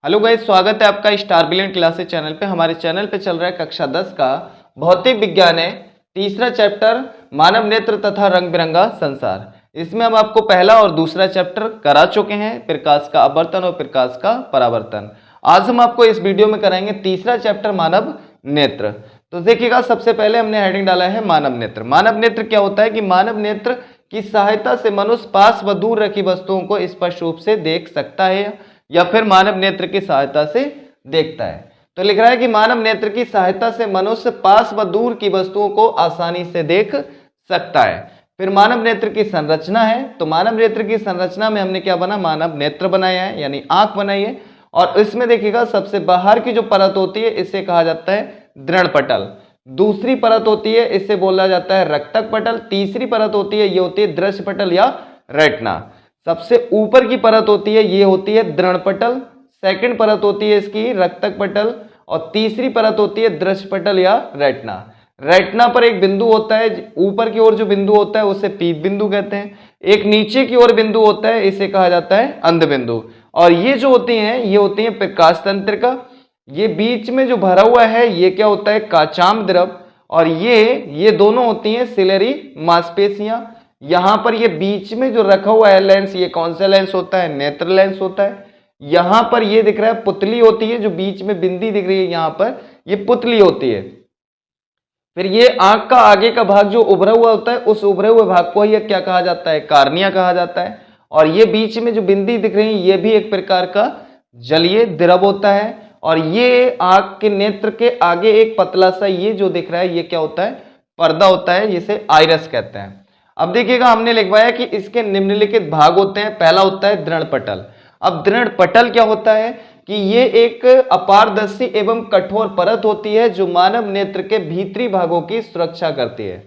Hello guys, स्वागत है आपका स्टार ब्रिलियंट क्लासेस चैनल पे। हमारे चैनल पे चल रहा है कक्षा 10 का भौतिक विज्ञान है, तीसरा चैप्टर मानव नेत्र तथा रंग बिरंगा संसार। इसमें हम आपको पहला और दूसरा चैप्टर करा चुके हैं, प्रकाश का अपवर्तन और प्रकाश का परावर्तन। आज हम आपको इस वीडियो में कराएंगे तीसरा चैप्टर मानव नेत्र। तो देखिएगा, सबसे पहले हमने हेडिंग डाला है मानव नेत्र। मानव नेत्र क्या होता है कि मानव नेत्र की सहायता से मनुष्य पास व दूर रखी वस्तुओं को स्पष्ट रूप से देख सकता है या फिर मानव नेत्र की सहायता से देखता है। तो लिख रहा है कि मानव नेत्र की सहायता से मनुष्य पास व दूर की वस्तुओं को आसानी से देख सकता है। फिर मानव नेत्र की संरचना है, तो मानव नेत्र की संरचना में हमने क्या बना, मानव नेत्र बनाया है, यानी आंख बनाई है। और इसमें देखिएगा, सबसे बाहर की जो परत होती है इसे कहा जाता है दृढ़ पटल, दूसरी परत होती है इसे बोला जाता है रक्तक पटल, तीसरी परत होती है ये होती है दृश्य पटल या रेटिना। सबसे ऊपर की परत होती है ये होती है दृढ़ पटल, सेकंड परत होती है इसकी रक्तक पटल और तीसरी परत होती है दृश्य पटल या रेटिना। रेटिना पर एक बिंदु होता है, ऊपर की ओर जो बिंदु होता है उसे पीत बिंदु कहते हैं। एक नीचे की ओर बिंदु होता है, इसे कहा जाता है अंध बिंदु। और ये जो होती हैं ये होती हैं प्रकाश तंत्रिका। ये बीच में जो भरा हुआ है ये क्या होता है, काचाम द्रव। और ये दोनों होती हैं सिलेरी मांसपेशियां। यहां पर ये बीच में जो रखा हुआ है लेंस, ये कौन सा लेंस होता है, नेत्र लेंस होता है। यहां पर ये दिख रहा है पुतली होती है, जो बीच में बिंदी दिख रही है यहां पर, ये पुतली होती है। फिर ये आंख का आगे का भाग जो उभरा हुआ होता है, उस उभरे हुए भाग को ही क्या कहा जाता है, कार्निया कहा जाता है। और ये बीच में जो बिंदी दिख रही है ये भी एक प्रकार का जलीय द्रव होता है। और ये आंख के नेत्र के आगे एक पतला सा ये जो दिख रहा है ये क्या होता है, पर्दा होता है, जिसे आइरस कहते हैं। अब देखिएगा, हमने लिखवाया कि इसके निम्नलिखित भाग होते हैं। पहला होता है दृढ़ पटल। अब दृढ़ पटल क्या होता है कि ये एक अपारदर्शी एवं कठोर परत होती है जो मानव नेत्र के भीतरी भागों की सुरक्षा करती है।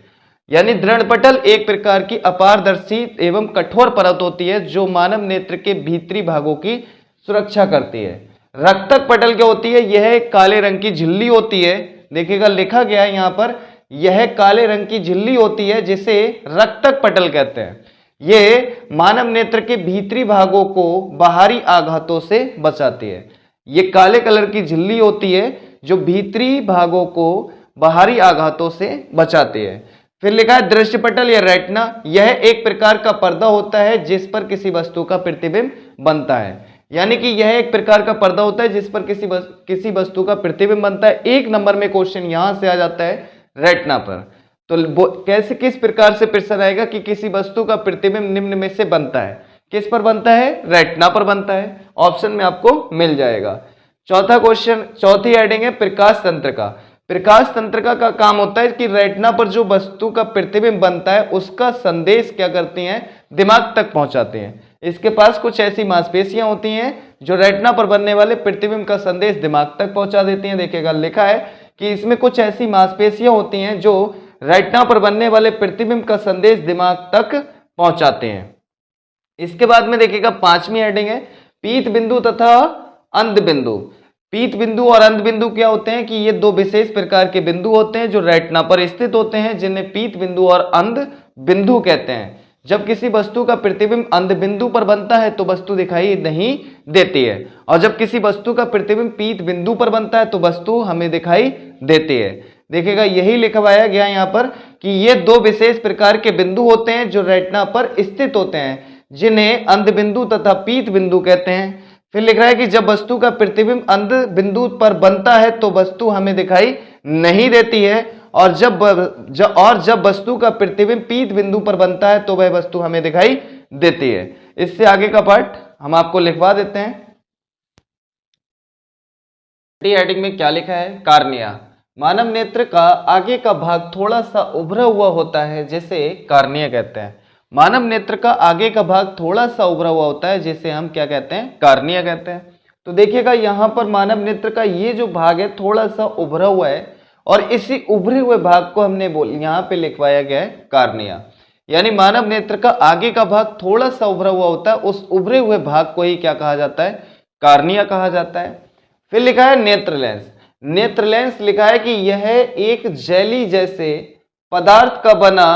यानी दृढ़ पटल एक प्रकार की अपारदर्शी एवं कठोर परत होती है जो मानव नेत्र के भीतरी भागों की सुरक्षा करती है। रक्तक पटल क्या होती है, यह एक काले रंग की झिल्ली होती है। देखिएगा, लिखा गया है यहां पर, यह काले रंग की झिल्ली होती है जिसे रक्तक पटल कहते हैं। ये मानव नेत्र के भीतरी भागों को बाहरी आघातों से बचाती है। ये काले कलर की झिल्ली होती है जो भीतरी भागों को बाहरी आघातों से बचाती है। फिर लिखा है दृश्य पटल या रेटिना। यह एक प्रकार का पर्दा होता है जिस पर किसी वस्तु का प्रतिबिंब बनता है। यानी कि यह एक प्रकार का पर्दा होता है जिस पर किसी वस्तु का प्रतिबिंब बनता है। एक नंबर में क्वेश्चन यहां से आ जाता है रेटिना पर। तो कैसे, किस प्रकार से प्रश्न आएगा कि किसी वस्तु का प्रतिबिंब निम्न में से बनता है, किस पर बनता है, रेटिना पर बनता है। ऑप्शन में आपको मिल जाएगा। चौथा क्वेश्चन, चौथी हेडिंग है प्रकाश तंत्रिका। प्रकाश तंत्रिका का काम होता है कि रेटिना पर जो वस्तु का प्रतिबिंब बनता है उसका संदेश क्या करती हैं, दिमाग तक पहुंचाते हैं। इसके पास कुछ ऐसी मांसपेशियां होती हैं जो रेटिना पर बनने वाले प्रतिबिंब का संदेश दिमाग तक पहुंचा देती हैं। देखिएगा, लिखा है कि इसमें कुछ ऐसी मांसपेशियां होती हैं जो रेटिना पर बनने वाले प्रतिबिंब का संदेश दिमाग तक पहुंचाते हैं। इसके बाद में देखिएगा, पांचवी हेडिंग है पीत बिंदु तथा अंध बिंदु। पीत बिंदु और अंध बिंदु क्या होते हैं कि ये दो विशेष प्रकार के बिंदु होते हैं जो रेटिना पर स्थित होते हैं, जिन्हें पीत बिंदु और अंध बिंदु कहते हैं। जब किसी वस्तु का प्रतिबिंब अंध बिंदु पर बनता है तो वस्तु दिखाई नहीं देती है, और जब किसी वस्तु का प्रतिबिंब पीत बिंदु पर बनता है तो वस्तु हमें दिखाई देती है। देखिएगा, यही लिखवाया गया यहाँ पर कि ये दो विशेष प्रकार के बिंदु होते हैं जो रेटिना पर स्थित होते हैं, जिन्हें अंध बिंदु तथा पीत बिंदु कहते हैं। फिर लिख रहा है कि जब वस्तु का प्रतिबिंब अंध बिंदु पर बनता है तो वस्तु हमें दिखाई नहीं देती है, और जब वस्तु का प्रतिबिंब पीत बिंदु पर बनता है तो वह वस्तु हमें दिखाई देती है। इससे आगे का पार्ट हम आपको लिखवा देते हैं। हेडिंग में क्या लिखा है, कार्निया। मानव नेत्र का आगे का भाग थोड़ा सा उभरा हुआ होता है जिसे कार्निया कहते हैं। मानव नेत्र का आगे का भाग थोड़ा सा उभरा हुआ होता है जिसे हम क्या कहते हैं, कार्निया कहते हैं। तो देखिएगा, यहाँ पर मानव नेत्र का ये जो भाग है थोड़ा सा उभरा हुआ है, और इसी उभरे हुए भाग को हमने यहाँ पे लिखवाया गया है कार्निया। यानी मानव नेत्र का आगे का भाग थोड़ा सा उभरा हुआ होता है, उस उभरे हुए भाग को ही क्या कहा जाता है, कार्निया कहा जाता है। फिर लिखा है नेत्र लेंस। नेत्र लेंस लिखा है कि यह एक जेली जैसे पदार्थ का बना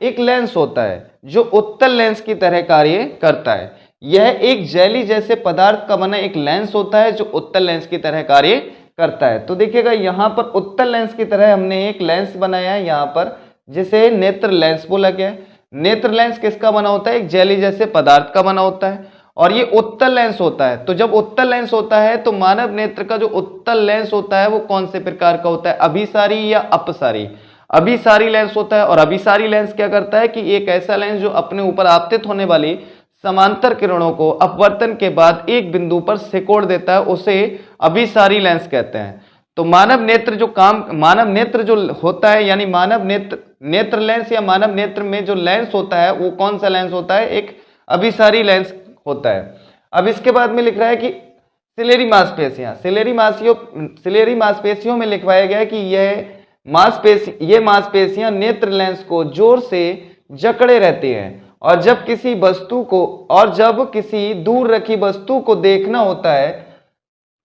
एक लेंस होता है जो उत्तल लेंस की तरह कार्य करता है। यह एक जेली जैसे पदार्थ का बना एक लेंस होता है जो उत्तल लेंस की तरह कार्य करता है। तो देखिएगा यहाँ पर उत्तल लेंस की तरह हमने एक लेंस बनाया है यहाँ पर, जिसे नेत्र लेंस बोला गया है। नेत्र लेंस किसका बना होता है? एक जेली जैसे पदार्थ का बना होता है और ये उत्तल लेंस होता है। तो जब उत्तल लेंस होता है तो मानव नेत्र का जो उत्तल लेंस होता है वो कौन से प्रकार का होता है? अभिसारी या अपसारी? अभिसारी लेंस होता है। और अभिसारी लेंस क्या करता है कि एक ऐसा लेंस जो अपने ऊपर आपतित होने वाली समांतर किरणों को अपवर्तन के बाद एक बिंदु पर सिकोड़ देता है, उसे अभिसारी लेंस कहते हैं। तो मानव नेत्र जो होता है, यानी मानव नेत्र लेंस या मानव नेत्र में जो लेंस होता है वो कौन सा लेंस होता है? एक अभिसारी लेंस होता है। अब इसके बाद में लिख रहा है कि सिलेरी मांसपेशियों में लिखवाया गया है कि ये मांसपेशियां नेत्र लेंस को जोर से जकड़े रहती हैं और जब किसी दूर रखी वस्तु को देखना होता है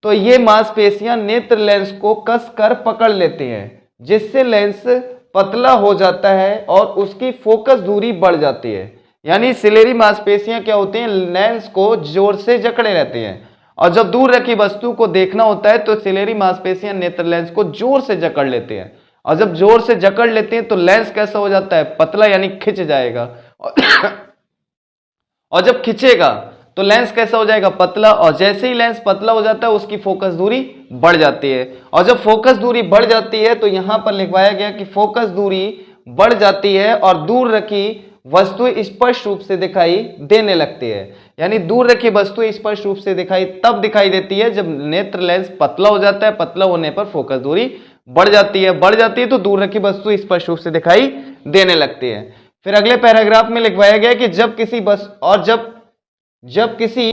तो ये मांसपेशियां नेत्र लेंस को कसकर पकड़ लेती हैं, जिससे लेंस पतला हो जाता है और उसकी फोकस दूरी बढ़ जाती है। यानी सिलेरी मांसपेशियां क्या होती हैं? लेंस को जोर से जकड़े रहती हैं और जब दूर रखी वस्तु को देखना होता है तो सिलेरी मांसपेशियां नेत्र लेंस को जोर से जकड़ लेते हैं और जब जोर से जकड़ लेते हैं तो लेंस कैसा हो जाता है? पतला, यानी खिंच जाएगा। और जब खिंचेगा तो लेंस कैसा हो जाएगा? पतला। और जैसे ही लेंस पतला हो जाता है उसकी फोकस दूरी बढ़ जाती है और जब फोकस दूरी बढ़ जाती है तो यहां पर लिखवाया गया कि फोकस दूरी बढ़ जाती है और दूर रखी वस्तु स्पष्ट रूप से दिखाई देने लगती है। यानी दूर रखी वस्तु स्पष्ट रूप से तब दिखाई देती है जब नेत्र लेंस पतला हो जाता है। पतला होने पर फोकस दूरी बढ़ जाती है तो दूर रखी वस्तु स्पष्ट रूप से दिखाई देने लगती है। फिर अगले पैराग्राफ में लिखवाया गया कि जब किसी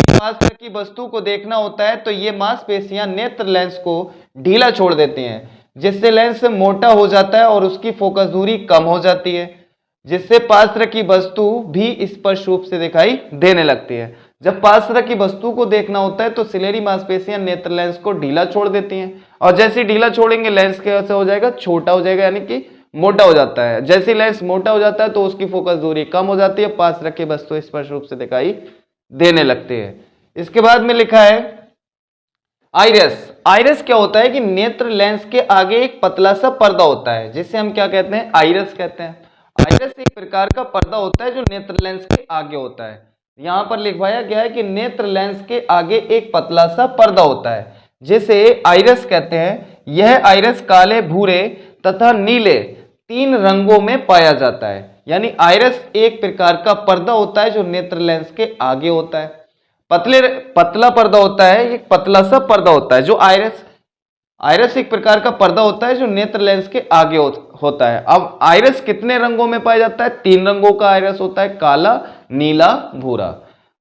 पास रखी वस्तु को देखना होता है तो ये मांसपेशियां नेत्र लेंस को ढीला छोड़ देती हैं, जिससे लेंस मोटा हो जाता है और उसकी फोकस दूरी कम हो जाती है, जिससे पास रखी वस्तु भी स्पष्ट रूप से दिखाई देने लगती है। जब पास रखी वस्तु को देखना होता है तो सिलेरी मांसपेशियां नेत्र लेंस को ढीला छोड़ देती हैं और जैसे ढीला छोड़ेंगे लेंस कैसे हो जाएगा? छोटा हो जाएगा, यानी कि मोटा हो जाता है। जैसे लेंस मोटा हो जाता है तो उसकी फोकस दूरी कम हो जाती है, पास रखी वस्तु स्पष्ट रूप से दिखाई देने लगते हैं। इसके बाद में लिखा है आइरस। आइरस क्या होता है कि नेत्र लेंस के आगे एक पतला सा पर्दा होता है, जिसे हम क्या कहते हैं? आइरस कहते हैं। आइरस एक प्रकार का पर्दा होता है जो नेत्र लेंस के आगे होता है। यहां पर लिखवाया गया है कि नेत्र लेंस के आगे एक पतला सा पर्दा होता है, जिसे आइरस कहते हैं। यह आइरस काले, भूरे तथा नीले 3 रंगों में पाया जाता है। यानी आइरस एक प्रकार का पर्दा होता है जो नेत्र लेंस के आगे होता है। पतला पर्दा होता है, एक पतला सा पर्दा होता है जो आइरस एक प्रकार का पर्दा होता है जो नेत्र लेंस के आगे होता है। अब आइरस कितने रंगों में पाया जाता है? 3 रंगों का आइरस होता है, काला, नीला, भूरा।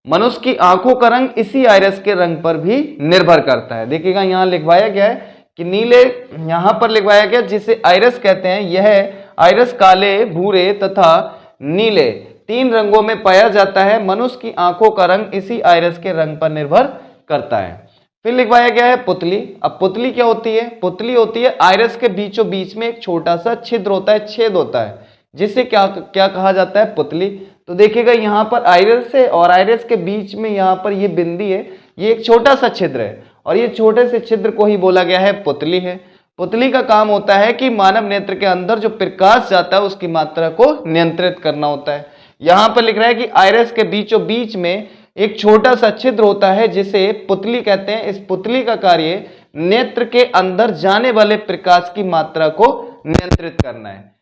मनुष्य की आंखों का रंग इसी आइरस के रंग पर भी निर्भर करता है। देखिएगा यहां लिखवाया गया है कि नीले, यहां पर लिखवाया गया जिसे आइरस कहते हैं, यह आइरस काले, भूरे तथा नीले 3 रंगों में पाया जाता है। मनुष्य की आंखों का रंग इसी आइरस के रंग पर निर्भर करता है। फिर लिखवाया गया है पुतली। अब पुतली क्या होती है? पुतली होती है आइरस के बीचों बीच में एक छोटा सा छिद्र होता है, छेद होता है, जिसे क्या कहा जाता है? पुतली। तो देखिएगा यहाँ पर आइरस है और आइरस के बीच में यहाँ पर ये बिंदी है, ये एक छोटा सा छिद्र है और ये छोटे से छिद्र को ही बोला गया है पुतली है। पुतली का काम होता है कि मानव नेत्र के अंदर जो प्रकाश जाता है उसकी मात्रा को नियंत्रित करना होता है। यहाँ पर लिख रहा है कि आइरस के बीचों बीच में एक छोटा सा छिद्र होता है जिसे पुतली कहते हैं। इस पुतली का कार्य नेत्र के अंदर जाने वाले प्रकाश की मात्रा को नियंत्रित करना है।